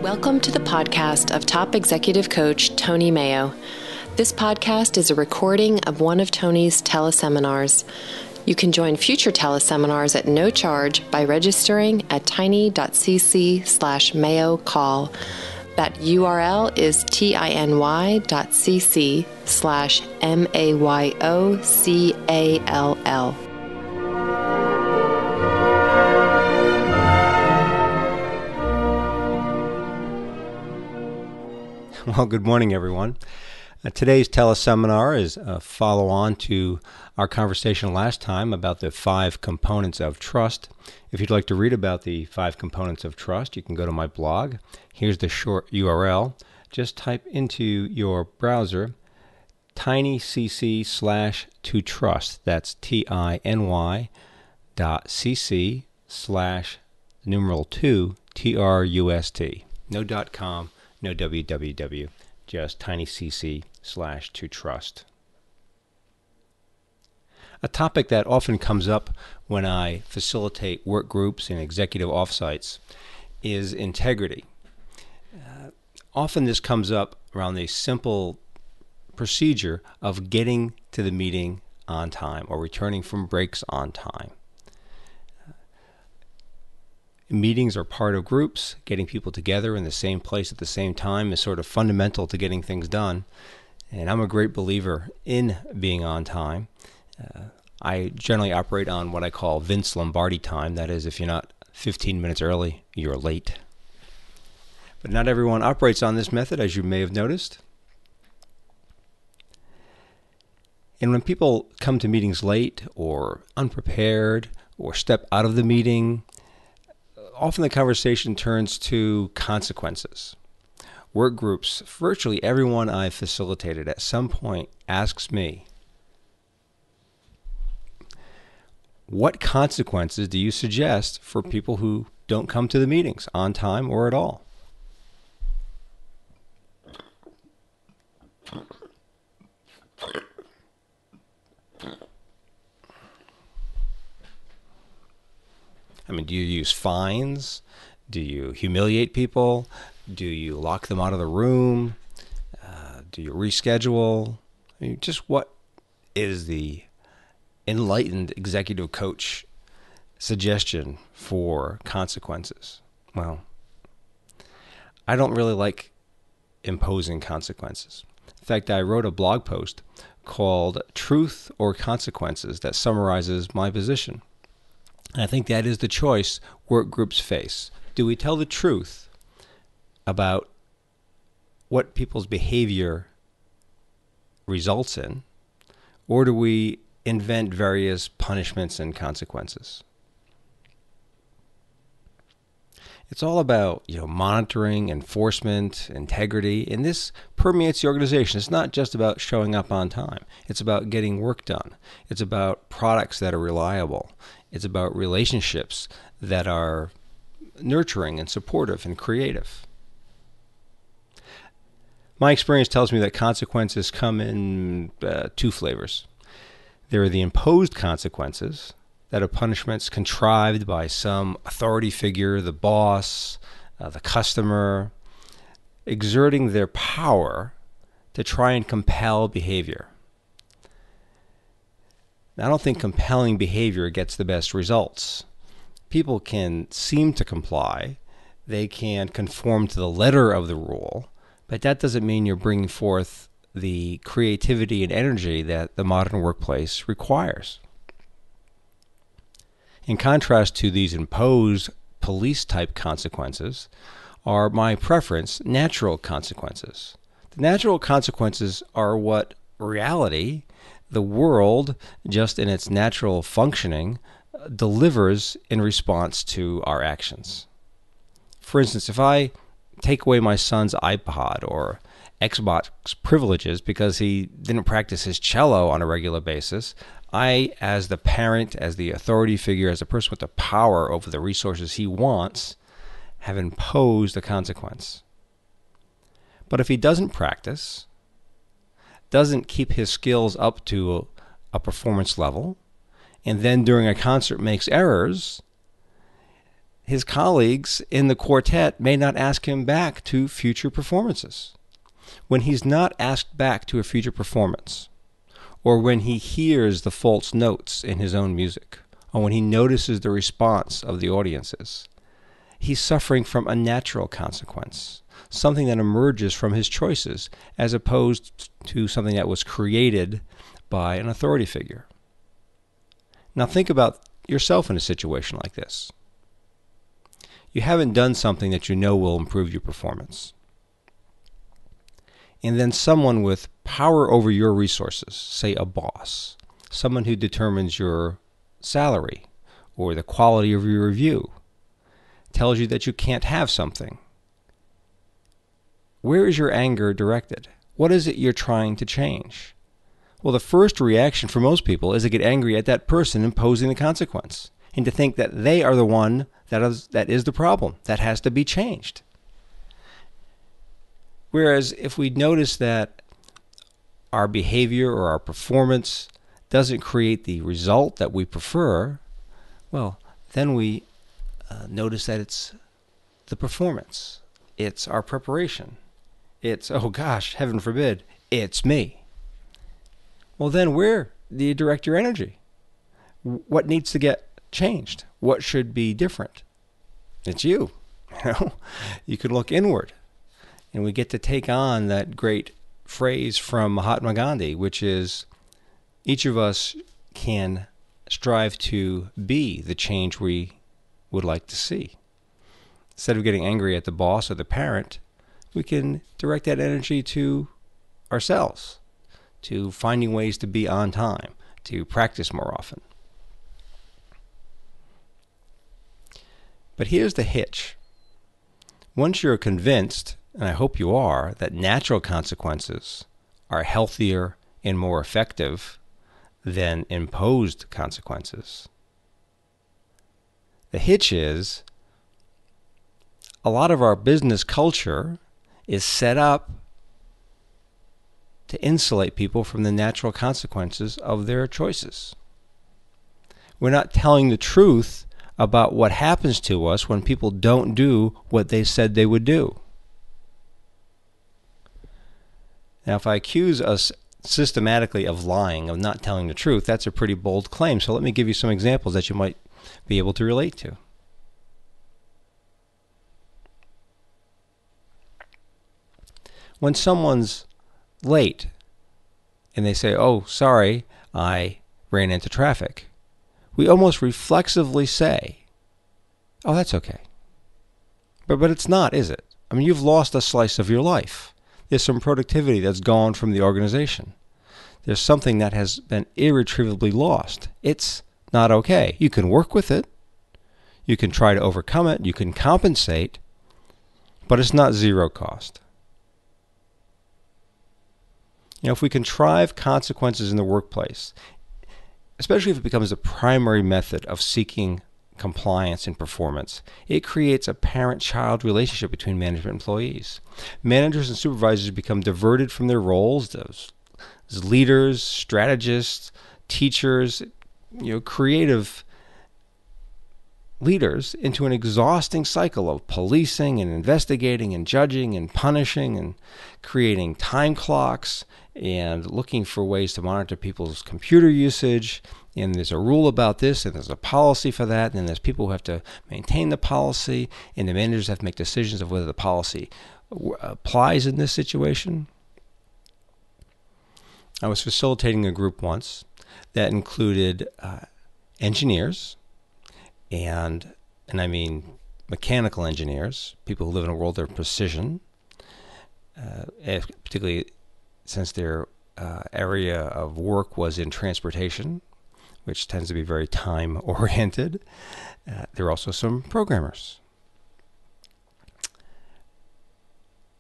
Welcome to the podcast of top executive coach Tony Mayo. This podcast is a recording of one of Tony's teleseminars. You can join future teleseminars at no charge by registering at tiny.cc/Mayo-Call. That URL is tiny.cc/MAYOCALL. Well, good morning, everyone. Today's teleseminar is a follow-on to our conversation last time about the 5 components of trust. If you'd like to read about the 5 components of trust, you can go to my blog. Here's the short URL. Just type into your browser tinycc/totrust. That's TINY.cc/2 TRUST. No .com. No www, just tinycc/totrust. A topic that often comes up when I facilitate work groups and executive offsites is integrity. Often this comes up around the simple procedure of getting to the meeting on time or returning from breaks on time. Meetings are part of groups. Getting people together in the same place at the same time is sort of fundamental to getting things done. And I'm a great believer in being on time. I generally operate on what I call Vince Lombardi time. That is, if you're not 15 minutes early, you're late. But not everyone operates on this method, as you may have noticed. And when people come to meetings late or unprepared or step out of the meeting, often the conversation turns to consequences. Work groups, virtually everyone I've facilitated at some point asks me, what consequences do you suggest for people who don't come to the meetings on time or at all? I mean, do you use fines? Do you humiliate people? Do you lock them out of the room? Do you reschedule? I mean, just what is the enlightened executive coach suggestion for consequences? Well, I don't really like imposing consequences. In fact, I wrote a blog post called Truth or Consequences that summarizes my position. And I think that is the choice work groups face. Do we tell the truth about what people's behavior results in, or do we invent various punishments and consequences? It's all about, monitoring, enforcement, integrity, and this permeates the organization. It's not just about showing up on time. It's about getting work done. It's about products that are reliable. It's about relationships that are nurturing and supportive and creative. My experience tells me that consequences come in 2 flavors. There are the imposed consequences, that are punishments contrived by some authority figure, the boss, the customer, exerting their power to try and compel behavior. Now, I don't think compelling behavior gets the best results. People can seem to comply. They can conform to the letter of the rule, but that doesn't mean you're bringing forth the creativity and energy that the modern workplace requires. In contrast to these imposed police-type consequences are my preference natural consequences. The natural consequences are what reality, the world, just in its natural functioning, delivers in response to our actions. For instance, if I take away my son's iPod or Xbox privileges because he didn't practice his cello on a regular basis, I, as the parent, as the authority figure, as the person with the power over the resources he wants, have imposed a consequence. But if he doesn't practice, doesn't keep his skills up to a performance level, and then during a concert makes errors, his colleagues in the quartet may not ask him back to future performances. When he's not asked back to a future performance, or when he hears the false notes in his own music, or when he notices the response of the audiences, he's suffering from a natural consequence, something that emerges from his choices, as opposed to something that was created by an authority figure. Now think about yourself in a situation like this. You haven't done something that you know will improve your performance. And then someone with power over your resources, say a boss, someone who determines your salary or the quality of your review, tells you that you can't have something. Where is your anger directed? What is it you're trying to change? Well, the first reaction for most people is to get angry at that person imposing the consequence and to think that they are the one that is the problem, that has to be changed. Whereas if we notice that our behavior or our performance doesn't create the result that we prefer, well, then we notice that it's the performance. It's our preparation. It's, oh gosh, heaven forbid, it's me. Well, then where do you direct your energy? What needs to get changed? What should be different? It's you. You can look inward. And we get to take on that great phrase from Mahatma Gandhi, which is, each of us can strive to be the change we would like to see. Instead of getting angry at the boss or the parent, we can direct that energy to ourselves, to finding ways to be on time, to practice more often. But here's the hitch. Once you're convinced, and I hope you are, that natural consequences are healthier and more effective than imposed consequences, the hitch is a lot of our business culture is set up to insulate people from the natural consequences of their choices. We're not telling the truth about what happens to us when people don't do what they said they would do. Now, if I accuse us systematically of lying, of not telling the truth, that's a pretty bold claim. So let me give you some examples that you might be able to relate to. When someone's late and they say, oh, sorry, I ran into traffic, we almost reflexively say, oh, that's okay. But it's not, is it? I mean, you've lost a slice of your life. There's some productivity that's gone from the organization. There's something that has been irretrievably lost. It's not okay. You can work with it. You can try to overcome it. You can compensate. But it's not zero cost. You know, if we contrive consequences in the workplace, especially if it becomes the primary method of seeking compliance and performance, it creates a parent-child relationship between management and employees. Managers and supervisors become diverted from their roles as leaders, strategists, teachers, creative leaders, into an exhausting cycle of policing and investigating and judging and punishing and creating time clocks and looking for ways to monitor people's computer usage. And there's a rule about this, and there's a policy for that, and then there's people who have to maintain the policy, and the managers have to make decisions of whether the policy applies in this situation. I was facilitating a group once that included engineers, and I mean mechanical engineers, people who live in a world of precision, particularly since their area of work was in transportation, which tends to be very time-oriented. There are also some programmers.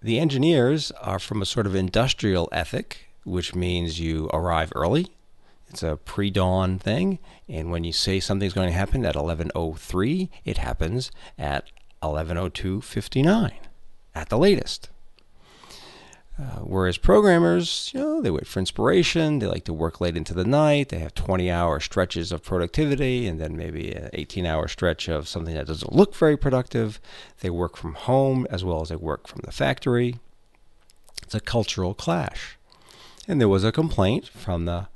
The engineers are from a sort of industrial ethic, which means you arrive early. It's a pre-dawn thing, and when you say something's going to happen at 11:03, it happens at 11:02:59 at the latest. Whereas programmers, they wait for inspiration. They like to work late into the night. They have 20-hour stretches of productivity and then maybe an 18-hour stretch of something that doesn't look very productive. They work from home as well as they work from the factory. It's a cultural clash. And there was a complaint from the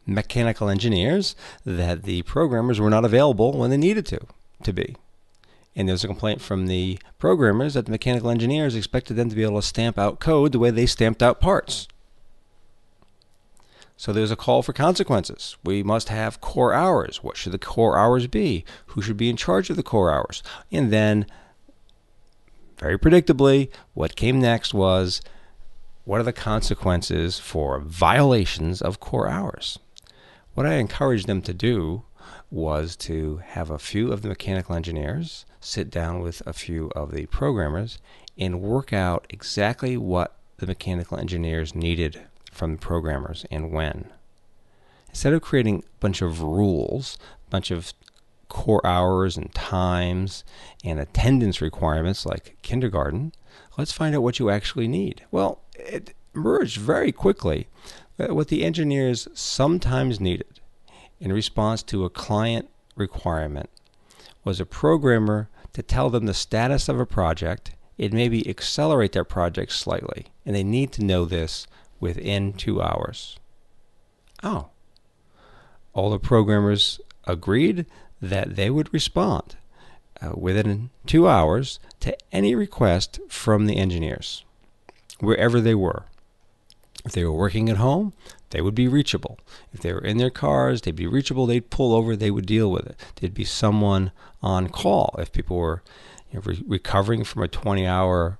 mechanical engineers that the programmers were not available when they needed to be. And there's a complaint from the programmers that the mechanical engineers expected them to be able to stamp out code the way they stamped out parts. So there's a call for consequences. We must have core hours. What should the core hours be? Who should be in charge of the core hours? And then, very predictably, what came next was, what are the consequences for violations of core hours? What I encouraged them to do was to have a few of the mechanical engineers sit down with a few of the programmers and work out exactly what the mechanical engineers needed from the programmers and when. Instead of creating a bunch of rules, a bunch of core hours and times and attendance requirements like kindergarten, let's find out what you actually need. Well, it emerged very quickly that what the engineers sometimes needed in response to a client requirement was a programmer to tell them the status of a project and maybe accelerate their project slightly. And they need to know this within 2 hours. Oh. All the programmers agreed that they would respond within 2 hours to any request from the engineers, wherever they were. If they were working at home, they would be reachable. If they were in their cars, they'd be reachable. They'd pull over. They would deal with it. There'd be someone on call. If people were recovering from a 20-hour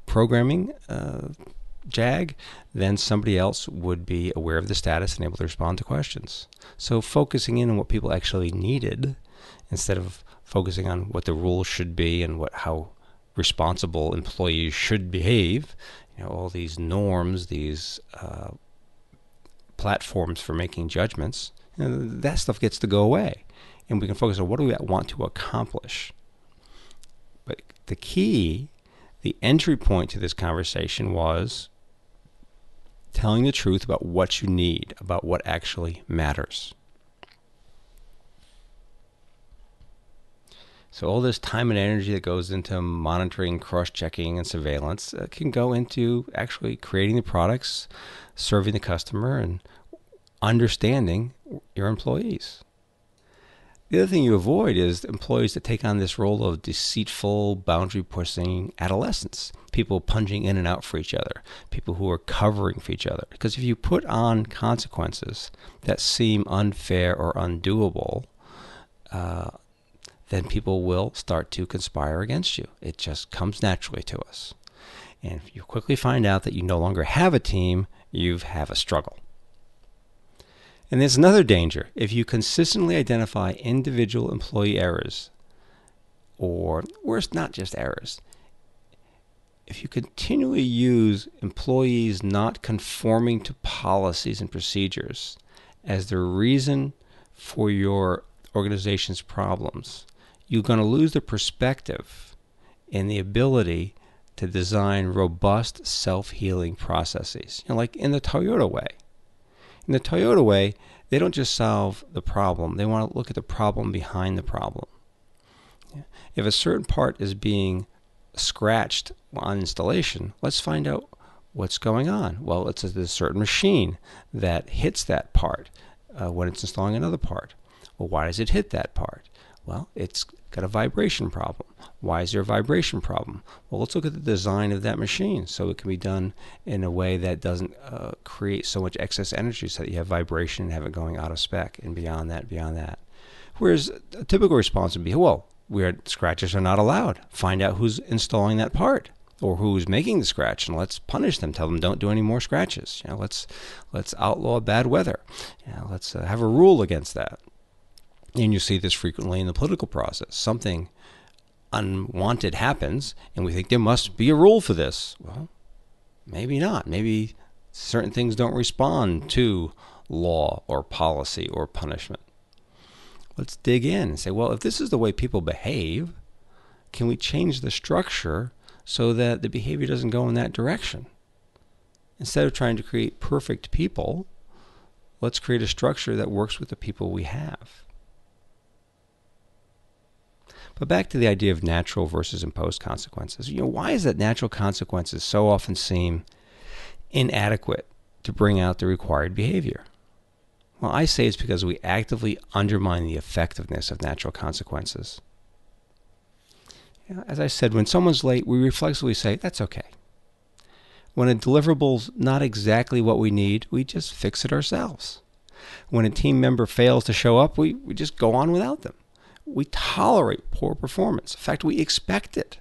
programming jag, then somebody else would be aware of the status and able to respond to questions. So focusing in on what people actually needed instead of focusing on what the rules should be and how responsible employees should behave, all these norms, these platforms for making judgments, that stuff gets to go away. And we can focus on what do we want to accomplish. But the key, the entry point to this conversation was telling the truth about what you need, about what actually matters. So all this time and energy that goes into monitoring, cross-checking, and surveillance can go into actually creating the products, serving the customer, and understanding your employees. The other thing you avoid is employees that take on this role of deceitful, boundary-pushing adolescents, people punching in and out for each other, people who are covering for each other. Because if you put on consequences that seem unfair or undoable, then people will start to conspire against you. It just comes naturally to us. And if you quickly find out that you no longer have a team, you have a struggle. And there's another danger. If you consistently identify individual employee errors, or worse, not just errors, if you continually use employees not conforming to policies and procedures as the reason for your organization's problems, you're going to lose the perspective and the ability to design robust self-healing processes. Like in the Toyota way. In the Toyota way, they don't just solve the problem. They want to look at the problem behind the problem. If a certain part is being scratched on installation, let's find out what's going on. Well, it's a certain machine that hits that part when it's installing another part. Well, why does it hit that part? Well, it's got a vibration problem. Why is there a vibration problem? Well, let's look at the design of that machine so it can be done in a way that doesn't create so much excess energy so that you have vibration and have it going out of spec and beyond that. Whereas a typical response would be, well, where scratches are not allowed. Find out who's installing that part or who's making the scratch, and let's punish them. Tell them don't do any more scratches. Let's outlaw bad weather. Let's have a rule against that. And you see this frequently in the political process. Something unwanted happens, and we think there must be a rule for this. Well, maybe not. Maybe certain things don't respond to law or policy or punishment. Let's dig in and say, well, if this is the way people behave, can we change the structure so that the behavior doesn't go in that direction? Instead of trying to create perfect people, let's create a structure that works with the people we have. But back to the idea of natural versus imposed consequences. Why is it natural consequences so often seem inadequate to bring out the required behavior? Well, I say it's because we actively undermine the effectiveness of natural consequences. As I said, when someone's late, we reflexively say, that's okay. When a deliverable's not exactly what we need, we just fix it ourselves. When a team member fails to show up, we just go on without them. We tolerate poor performance. In fact, we expect it.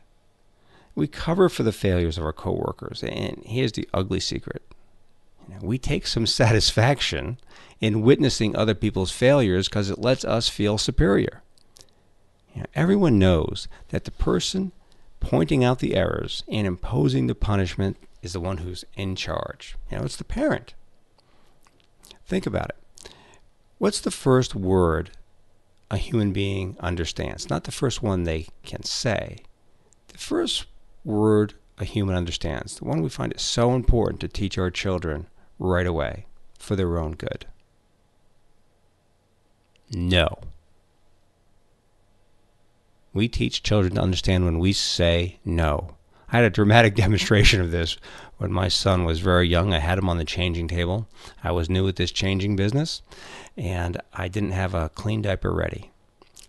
We cover for the failures of our coworkers. And here's the ugly secret. We take some satisfaction in witnessing other people's failures because it lets us feel superior. Everyone knows that the person pointing out the errors and imposing the punishment is the one who's in charge. It's the parent. Think about it. What's the first word a human being understands? Not the first one they can say. The first word a human understands, the one we find it so important to teach our children right away for their own good. No. We teach children to understand when we say no. I had a dramatic demonstration of this when my son was very young. I had him on the changing table. I was new at this changing business, and I didn't have a clean diaper ready.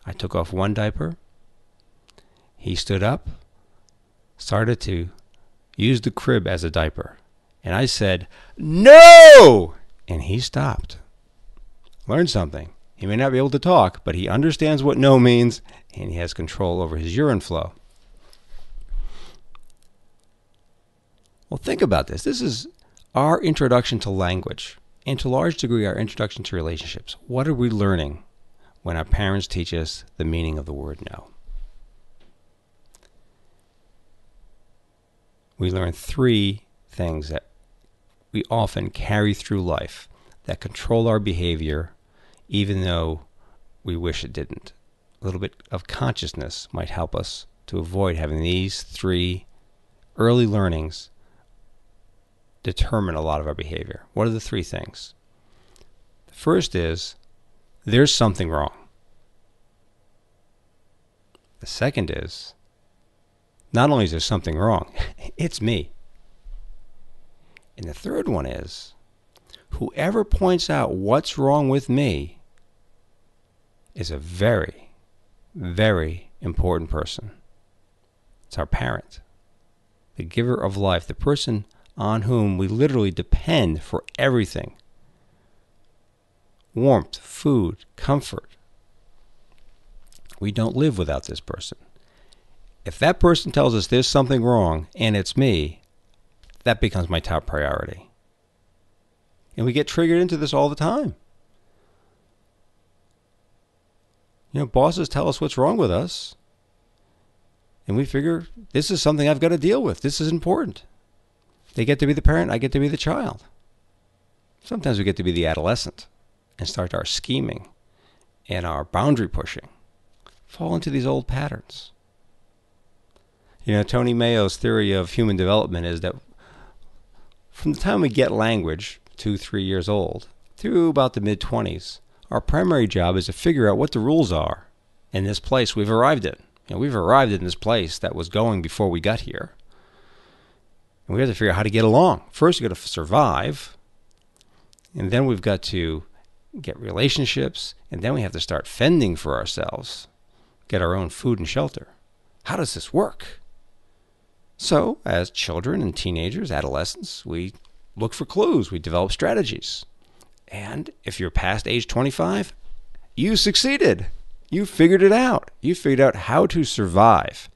I took off one diaper. He stood up, started to use the crib as a diaper. And I said, no! And he stopped. Learned something. He may not be able to talk, but he understands what no means, and he has control over his urine flow. Well, think about this. This is our introduction to language, and to a large degree our introduction to relationships. What are we learning when our parents teach us the meaning of the word no? We learn three things that we often carry through life that control our behavior even though we wish it didn't. A little bit of consciousness might help us to avoid having these three early learnings determine a lot of our behavior. What are the three things? The first is, there's something wrong. The second is, not only is there something wrong, it's me. And the third one is, whoever points out what's wrong with me is a very, very important person. It's our parent, the giver of life, the person on whom we literally depend for everything. Warmth, food, comfort. We don't live without this person. If that person tells us there's something wrong and it's me, that becomes my top priority. And we get triggered into this all the time. Bosses tell us what's wrong with us, and we figure this is something I've got to deal with. This is important. They get to be the parent, I get to be the child. Sometimes we get to be the adolescent and start our scheming and our boundary pushing. Fall into these old patterns. Tony Mayo's theory of human development is that from the time we get language, 2-3 years old, through about the mid-20s, our primary job is to figure out what the rules are in this place we've arrived in. We've arrived in this place that was going before we got here. And we have to figure out how to get along. First, we've got to survive. And then we've got to get relationships. And then we have to start fending for ourselves. Get our own food and shelter. How does this work? So, as children and teenagers, adolescents, we look for clues. We develop strategies. And if you're past age 25, you succeeded. You figured it out. You figured out how to survive.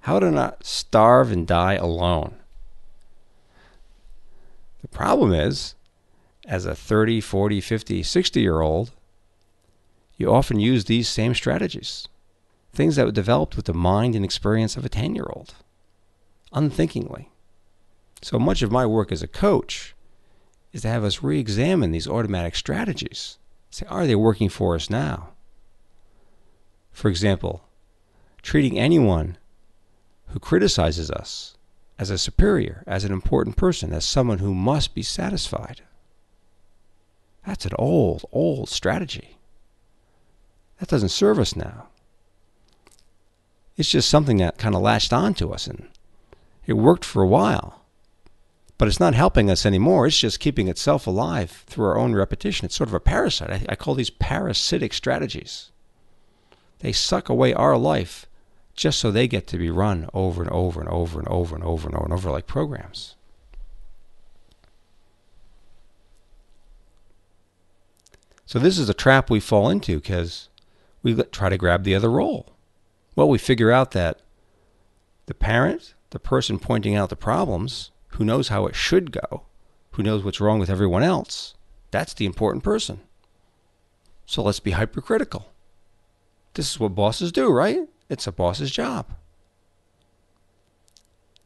How to not starve and die alone. The problem is, as a 30, 40, 50, 60-year-old, you often use these same strategies. Things that were developed with the mind and experience of a 10-year-old. Unthinkingly. So much of my work as a coach is to have us re-examine these automatic strategies. Say, are they working for us now? For example, treating anyone who criticizes us as a superior, as an important person, as someone who must be satisfied. That's an old, old strategy. That doesn't serve us now. It's just something that kind of latched onto us, and it worked for a while. But it's not helping us anymore. It's just keeping itself alive through our own repetition. It's sort of a parasite. I call these parasitic strategies. They suck away our life just so they get to be run over and over and over and over and over and over and over like programs. So this is a trap we fall into because we try to grab the other role. Well, we figure out that the parent, the person pointing out the problems, who knows how it should go, who knows what's wrong with everyone else, that's the important person. So let's be hypercritical. This is what bosses do, right? It's a boss's job.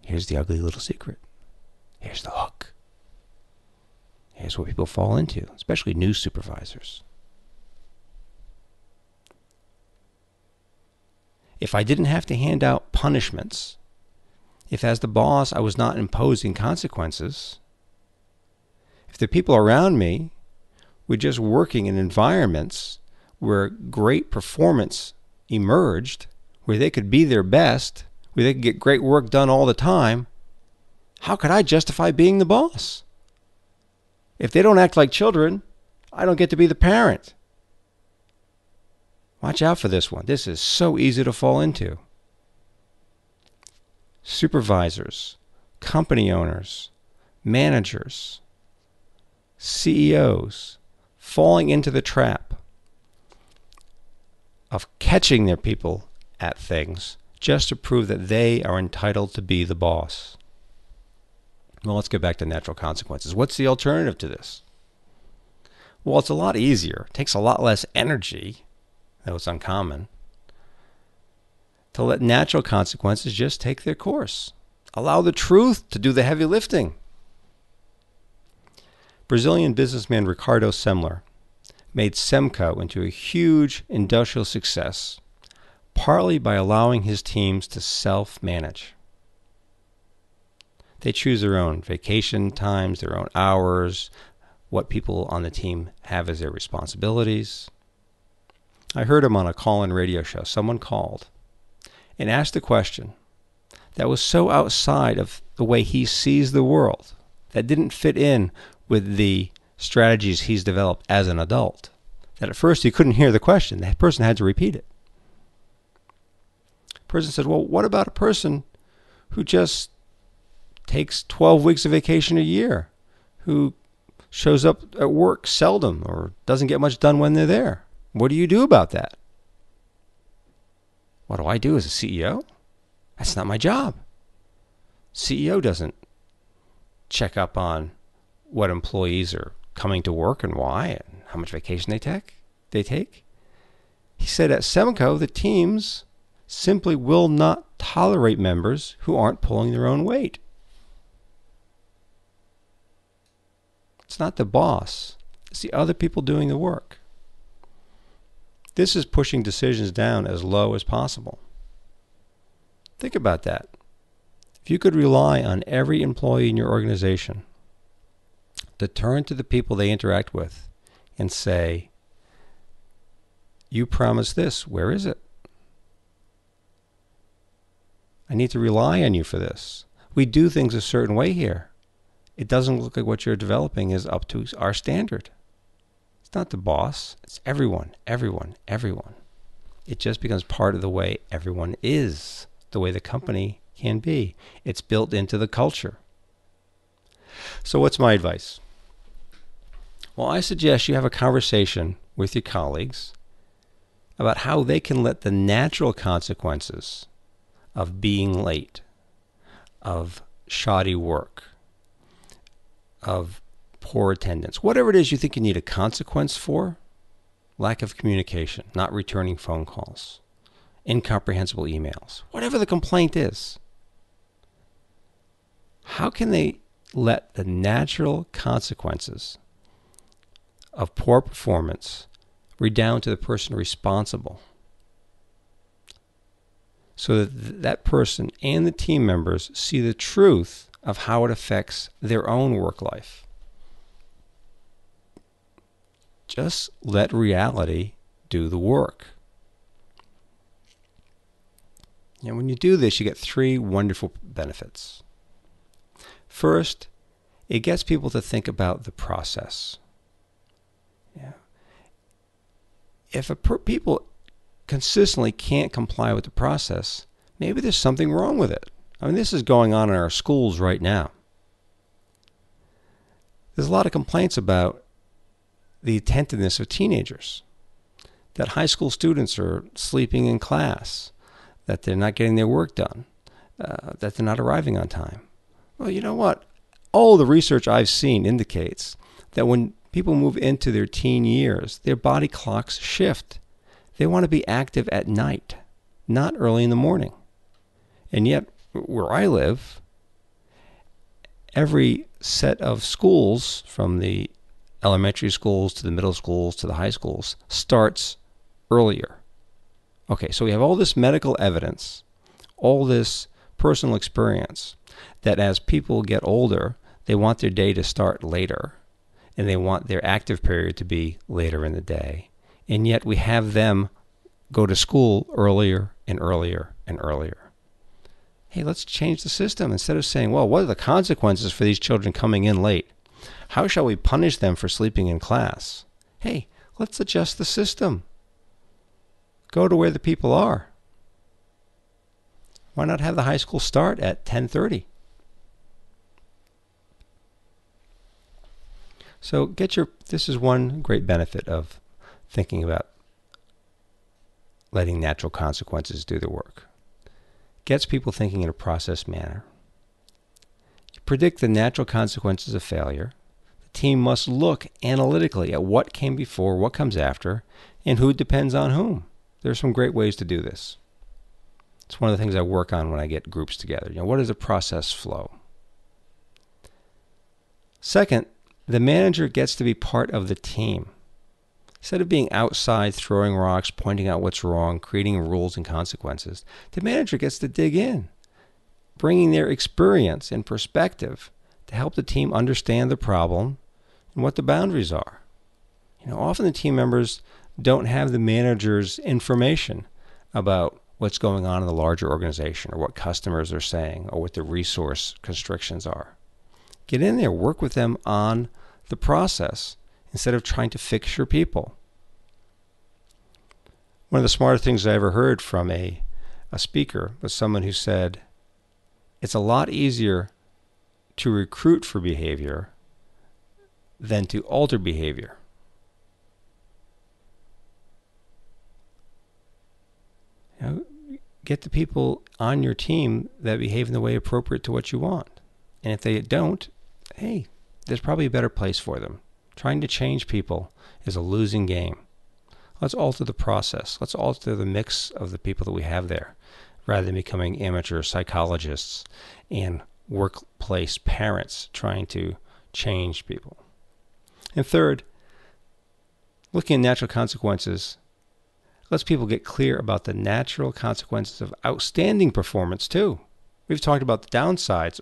Here's the ugly little secret. Here's the hook. Here's what people fall into, especially new supervisors. If I didn't have to hand out punishments, if as the boss I was not imposing consequences, if the people around me were just working in environments where great performance emerged, where they could be their best, where they could get great work done all the time, how could I justify being the boss? If they don't act like children, I don't get to be the parent. Watch out for this one. This is so easy to fall into. Supervisors, company owners, managers, CEOs falling into the trap of catching their people at things just to prove that they are entitled to be the boss. Well, let's get back to natural consequences. What's the alternative to this? Well, it's a lot easier. It takes a lot less energy, though it's uncommon, to let natural consequences just take their course. Allow the truth to do the heavy lifting. Brazilian businessman Ricardo Semler made Semco into a huge industrial success, partly by allowing his teams to self-manage. They choose their own vacation times, their own hours, what people on the team have as their responsibilities. I heard him on a call-in radio show. Someone called and asked a question that was so outside of the way he sees the world, that didn't fit in with the strategies he's developed as an adult, that at first he couldn't hear the question. The person had to repeat it. The person said, well, what about a person who just takes 12 weeks of vacation a year, who shows up at work seldom or doesn't get much done when they're there? What do you do about that? What do I do as a CEO? That's not my job. CEO doesn't check up on what employees are coming to work and why and how much vacation they take. He said at Semco, the teams simply will not tolerate members who aren't pulling their own weight. It's not the boss. It's the other people doing the work. This is pushing decisions down as low as possible. Think about that. If you could rely on every employee in your organization to turn to the people they interact with and say, you promised this, where is it? I need to rely on you for this. We do things a certain way here. It doesn't look like what you're developing is up to our standard. It's not the boss. It's everyone, everyone, everyone. It just becomes part of the way everyone is, the way the company can be. It's built into the culture. So what's my advice? Well, I suggest you have a conversation with your colleagues about how they can let the natural consequences of being late, of shoddy work, of poor attendance, whatever it is you think you need a consequence for, lack of communication, not returning phone calls, incomprehensible emails, whatever the complaint is, how can they let the natural consequences of poor performance redound to the person responsible? so that that person and the team members see the truth of how it affects their own work life. Just let reality do the work. And when you do this, you get 3 wonderful benefits. First, it gets people to think about the process. Yeah. If people consistently can't comply with the process, maybe there's something wrong with it. I mean, this is going on in our schools right now. There's a lot of complaints about the attentiveness of teenagers, that high school students are sleeping in class, that they're not getting their work done, that they're not arriving on time. Well, you know what? All the research I've seen indicates that when people move into their teen years, their body clocks shift. They want to be active at night, not early in the morning. And yet, where I live, every set of schools, from the elementary schools to the middle schools to the high schools, starts earlier. Okay, so we have all this medical evidence, all this personal experience, that as people get older, they want their day to start later, and they want their active period to be later in the day. And yet we have them go to school earlier and earlier and earlier. Hey, let's change the system. Instead of saying, well, what are the consequences for these children coming in late? How shall we punish them for sleeping in class? Hey, let's adjust the system. Go to where the people are. Why not have the high school start at 10:30? So this is one great benefit of thinking about letting natural consequences do the work. Gets people thinking in a process manner. You predict the natural consequences of failure. The team must look analytically at what came before, what comes after, and who depends on whom. There's some great ways to do this. It's one of the things I work on when I get groups together. What is a process flow? Second, the manager gets to be part of the team. Instead of being outside, throwing rocks, pointing out what's wrong, creating rules and consequences, the manager gets to dig in, bringing their experience and perspective to help the team understand the problem and what the boundaries are. Often the team members don't have the manager's information about what's going on in the larger organization, or what customers are saying, or what the resource constrictions are. Get in there, work with them on the process instead of trying to fix your people. One of the smartest things I ever heard from a speaker was someone who said, it's a lot easier to recruit for behavior than to alter behavior. Get the people on your team that behave in the way appropriate to what you want. And if they don't, hey, there's probably a better place for them. Trying to change people is a losing game. Let's alter the process. Let's alter the mix of the people that we have there, rather than becoming amateur psychologists and workplace parents trying to change people. And third, looking at natural consequences lets people get clear about the natural consequences of outstanding performance too. We've talked about the downsides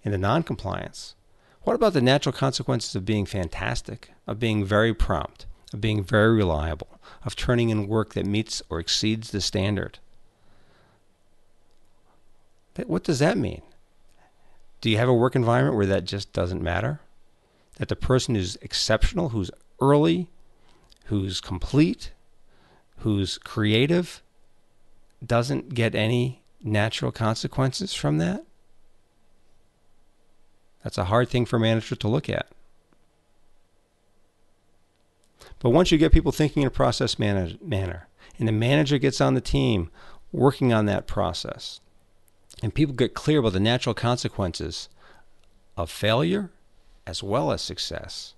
and the non-compliance. What about the natural consequences of being fantastic, of being very prompt, of being very reliable, of turning in work that meets or exceeds the standard? What does that mean? Do you have a work environment where that just doesn't matter? That the person who's exceptional, who's early, who's complete, who's creative, doesn't get any natural consequences from that? That's a hard thing for a manager to look at. But once you get people thinking in a process manner, and the manager gets on the team working on that process, and people get clear about the natural consequences of failure as well as success,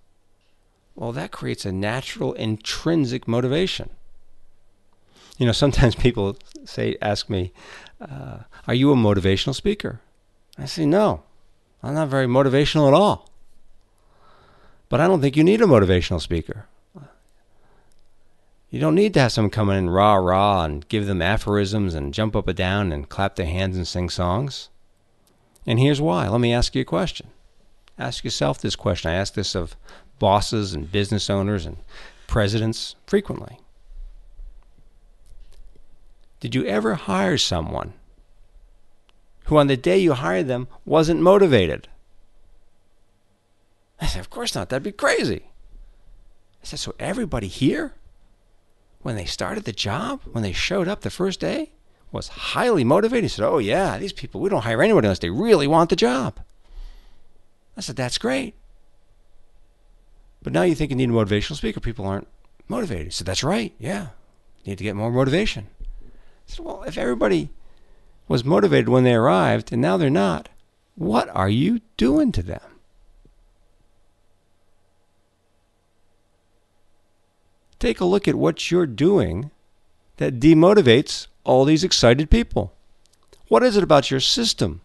well, that creates a natural intrinsic motivation. Sometimes people ask me, are you a motivational speaker? I say, no, I'm not very motivational at all. But I don't think you need a motivational speaker. You don't need to have someone come in rah-rah and give them aphorisms and jump up and down and clap their hands and sing songs. And here's why. Let me ask you a question. Ask yourself this question. I ask this of bosses and business owners and presidents frequently. Did you ever hire someone who on the day you hired them wasn't motivated? I said, of course not. That'd be crazy. I said, so everybody here, when they started the job, when they showed up the first day, was highly motivated? He said, oh yeah, these people, we don't hire anybody unless they really want the job. I said, that's great. But now you think you need a motivational speaker. People aren't motivated. He said, that's right. Yeah. You need to get more motivation. I said, well, if everybody was motivated when they arrived and now they're not, what are you doing to them? Take a look at what you're doing that demotivates all these excited people. What is it about your system,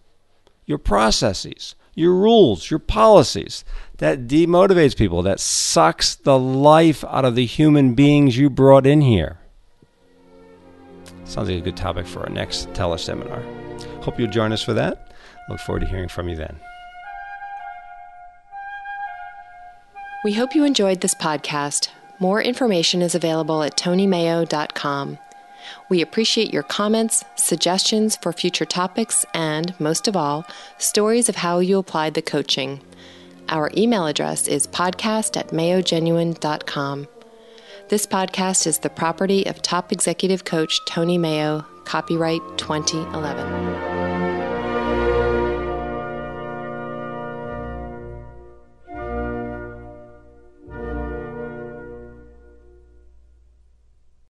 your processes, your rules, your policies that demotivates people, that sucks the life out of the human beings you brought in here? Sounds like a good topic for our next teleseminar. Hope you'll join us for that. Look forward to hearing from you then. We hope you enjoyed this podcast. More information is available at tonymayo.com. We appreciate your comments, suggestions for future topics, and, most of all, stories of how you applied the coaching. Our email address is podcast@mayogenuine.com. This podcast is the property of top executive coach Tony Mayo, copyright 2011.